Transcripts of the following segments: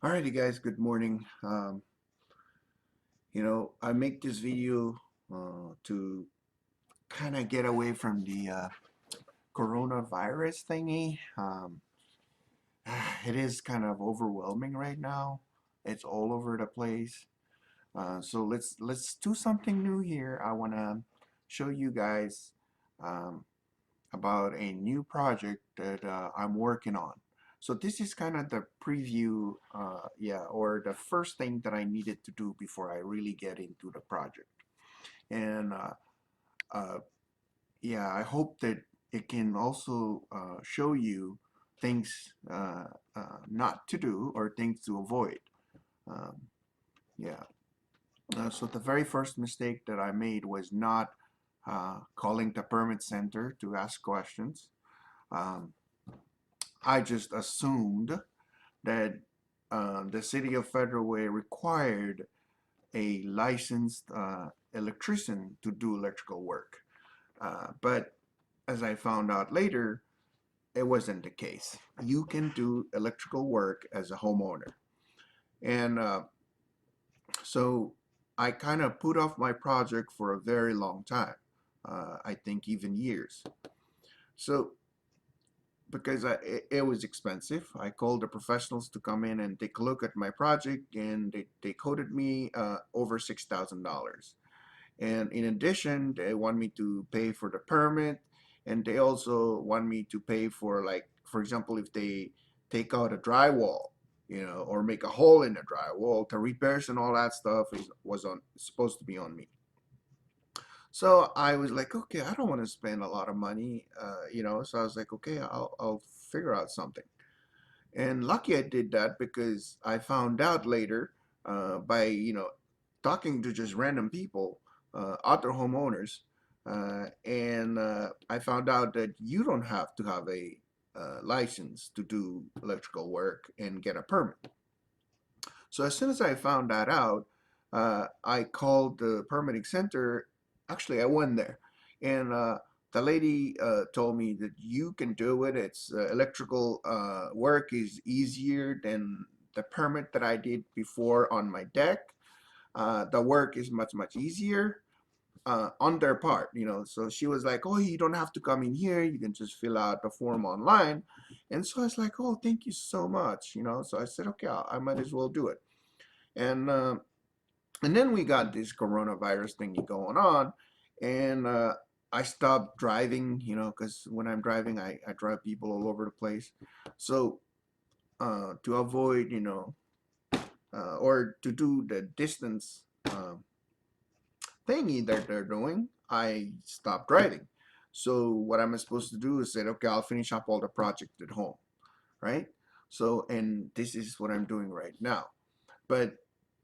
Alrighty guys, good morning. I make this video to kind of get away from the coronavirus thingy. It is kind of overwhelming right now. It's all over the place. So let's do something new here. I want to show you guys um, about a new project that I'm working on. So this is kind of the preview, or the first thing that I needed to do before I really get into the project. And uh, yeah, I hope that it can also show you things not to do or things to avoid. Um, yeah. So the very first mistake that I made was not calling the permit center to ask questions. Um, I just assumed that the city of Federal Way required a licensed electrician to do electrical work. But as I found out later, it wasn't the case. You can do electrical work as a homeowner. And so I kind of put off my project for a very long time. I think even years. So because it was expensive. I called the professionals to come in and take a look at my project, and they quoted me over $6,000. And in addition, they want me to pay for the permit, and they also want me to pay for, like, for example, if they take out a drywall, or make a hole in the drywall, the repairs and all that stuff was on supposed to be on me. So I was like, okay, I don't want to spend a lot of money, So I was like, okay, I'll figure out something. And lucky I did that because I found out later by talking to just random people, other homeowners, and I found out that you don't have to have a license to do electrical work and get a permit. So as soon as I found that out, I called the permitting center. Actually, I went there, and the lady told me that you can do it. It's electrical work is easier than the permit that I did before on my deck. The work is much easier on their part, So she was like, "Oh, you don't have to come in here. You can just fill out the form online." And so I was like, "Oh, thank you so much." So I said, "Okay, I might as well do it." And and then we got this coronavirus thingy going on, and I stopped driving, because when I'm driving, I drive people all over the place. So to avoid, or to do the distance thingy that they're doing, I stopped driving. So what am I supposed to do is say, okay, I'll finish up all the project at home, right? So, and this is what I'm doing right now. But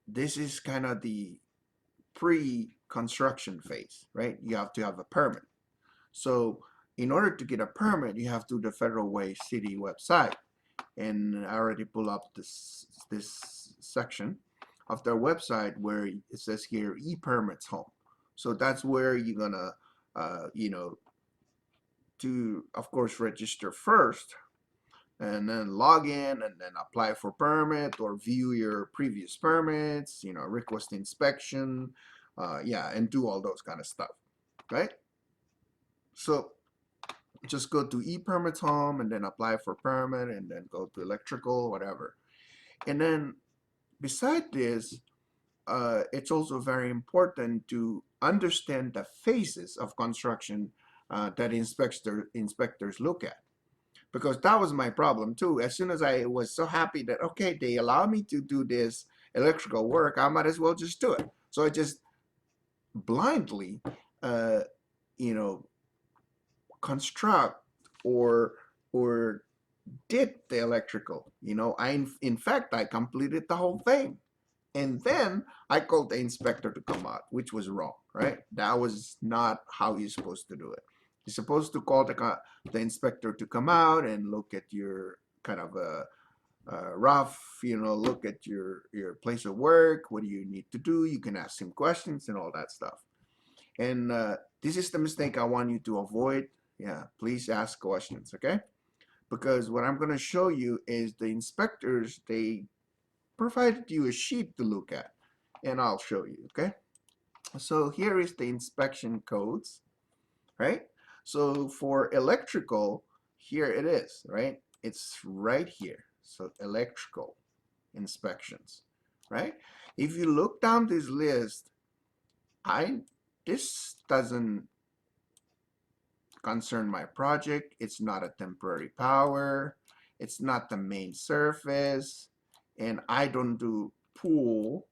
this is kind of the pre-construction phase, right? You have to have a permit. So in order to get a permit, you have to do the Federal Way City website. And I already pull up this section of their website where it says here e-permits home. So that's where you're gonna, to of course register first, and then log in and then apply for permit or view your previous permits, request inspection, yeah, and do all those kind of stuff, right? So just go to e-permits home and then apply for permit and then go to electrical, whatever. And then beside this, it's also very important to understand the phases of construction that inspectors look at, because that was my problem too. As soon as I was so happy that, okay, they allow me to do this electrical work, I might as well just do it. So I just blindly, uh, you know, construct or or did the electrical. In fact, I completed the whole thing. And then I called the inspector to come out, which was wrong, right? That was not how you're supposed to do it. You're supposed to call the inspector to come out and look at your kind of a rough, look at your place of work. What do you need to do? You can ask him questions and all that stuff. And this is the mistake I want you to avoid. Yeah, please ask questions, okay? Because what I'm going to show you is the inspectors, they provided you a sheet to look at, and I'll show you, okay? So here is the inspection codes, right? So for electrical, here it is, right? It's right here. So electrical inspections, right? If you look down this list, this doesn't concern my project. It's not a temporary power. It's not the main surface. And I don't do pool.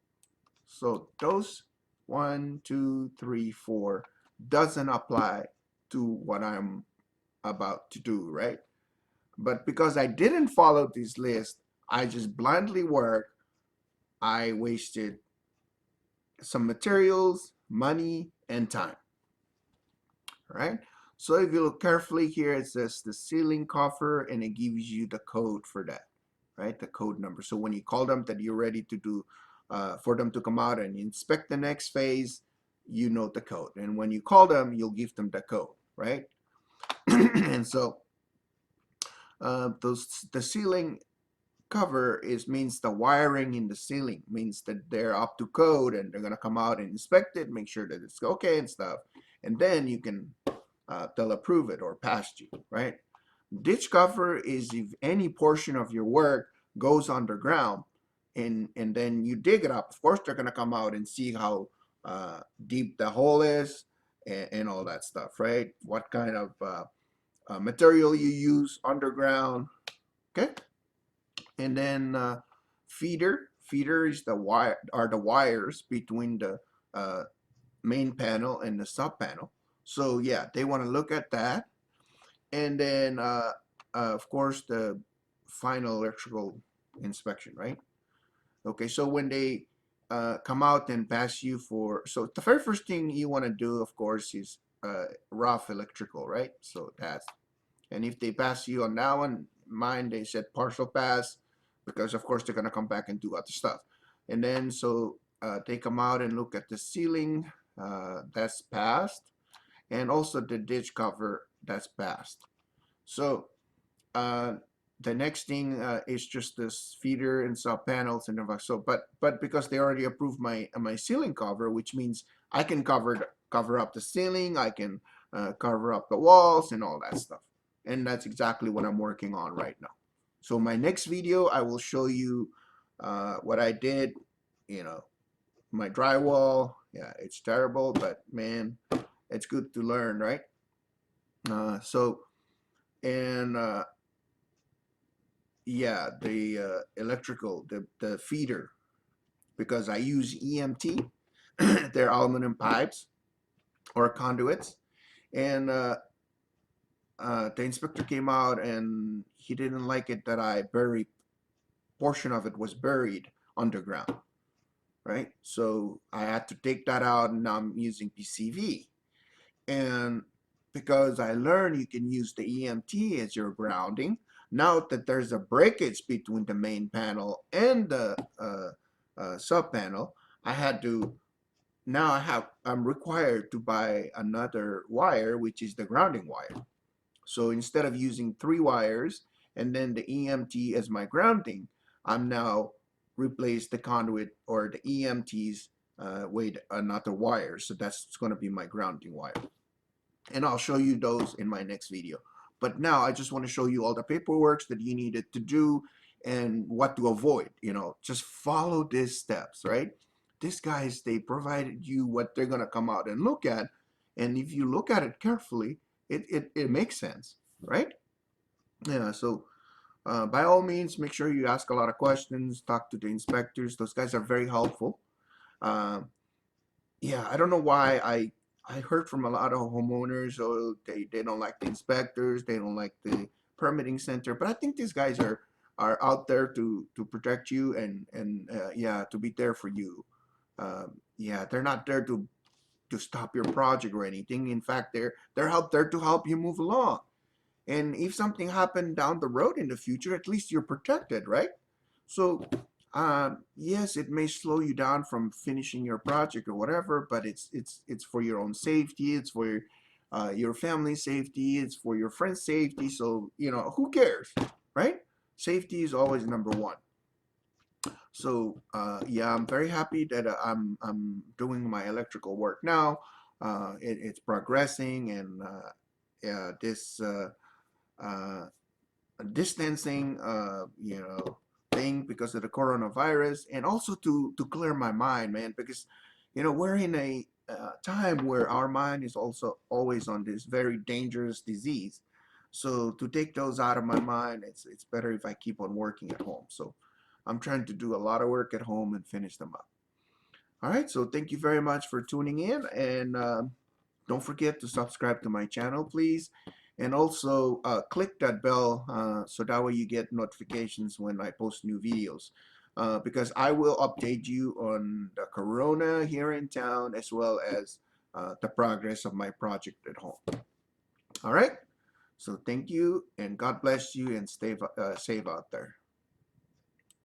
So those 1, 2, 3, 4 doesn't apply to what I'm about to do, right? But because I didn't follow this list, I just blindly work. I wasted some materials, money, and time, right? So if you look carefully here, it says the ceiling cover, and it gives you the code for that, right? The code number. So when you call them that you're ready to do, for them to come out and inspect the next phase, you know the code. And when you call them, you'll give them the code, right? And so the ceiling cover means the wiring in the ceiling, means that they're up to code and they're gonna come out and inspect it, make sure that it's okay and stuff, and then you can they'll approve it or pass you, right? Ditch cover is if any portion of your work goes underground and then you dig it up. Of course, they're gonna come out and see how deep the hole is and all that stuff, right? What kind of material you use underground, okay? And then feeder is the wire, are the wires between the main panel and the sub panel. So yeah, they want to look at that. And then of course the final electrical inspection, right? Okay, so when they come out and pass you for, so the very first thing you want to do, of course, is rough electrical, right? So that's, and if they pass you on that one, mine, they said partial pass, because of course they're gonna come back and do other stuff. And then so they come out and look at the ceiling, that's passed, and also the ditch cover, that's passed. So uh, the next thing is just this feeder and sub panels and everything. So, but because they already approved my ceiling cover, which means I can cover up the ceiling, I can cover up the walls and all that stuff. And that's exactly what I'm working on right now. So my next video, I will show you what I did. You know, my drywall. Yeah, it's terrible, but man, it's good to learn, right? So and yeah, the electrical, the feeder, because I use EMT. They're aluminum pipes or conduits, and the inspector came out and he didn't like it that I buried, portion of it was buried underground, right? So I had to take that out, and now I'm using PCV. And because I learned you can use the EMT as your grounding, now that there's a breakage between the main panel and the sub panel, I had to, now I'm required to buy another wire, which is the grounding wire. So instead of using 3 wires and then the EMT as my grounding, I'm now replace the conduit or the EMTs with another wire. So that's going to be my grounding wire. And I'll show you those in my next video. But now I just want to show you all the paperwork that you needed to do and what to avoid. You know, just follow these steps, right? These guys, they provided you what they're going to come out and look at. And if you look at it carefully, it makes sense, right? Yeah, so by all means, make sure you ask a lot of questions, talk to the inspectors. Those guys are very helpful. Um, yeah, I don't know why I heard from a lot of homeowners, oh, they don't like the inspectors, they don't like the permitting center, but I think these guys are out there to protect you and yeah, to be there for you. Yeah, they're not there to stop your project or anything. In fact, they're out there to help you move along. And if something happened down the road in the future, at least you're protected, right? So yes, it may slow you down from finishing your project or whatever, but it's for your own safety. It's for your family's safety. It's for your friend's safety. So you know, who cares, right? Safety is always number one. So yeah, I'm very happy that I'm doing my electrical work now. It's progressing, and yeah, this uh, distancing, thing because of the coronavirus, and also to clear my mind, man, because we're in a time where our mind is also always on this very dangerous disease. So to take those out of my mind, it's better if I keep on working at home. So I'm trying to do a lot of work at home and finish them up. All right, so thank you very much for tuning in, and don't forget to subscribe to my channel, please. And also click that bell so that way you get notifications when I post new videos. Because I will update you on the corona here in town, as well as the progress of my project at home. All right, so thank you, and God bless you, and stay safe out there.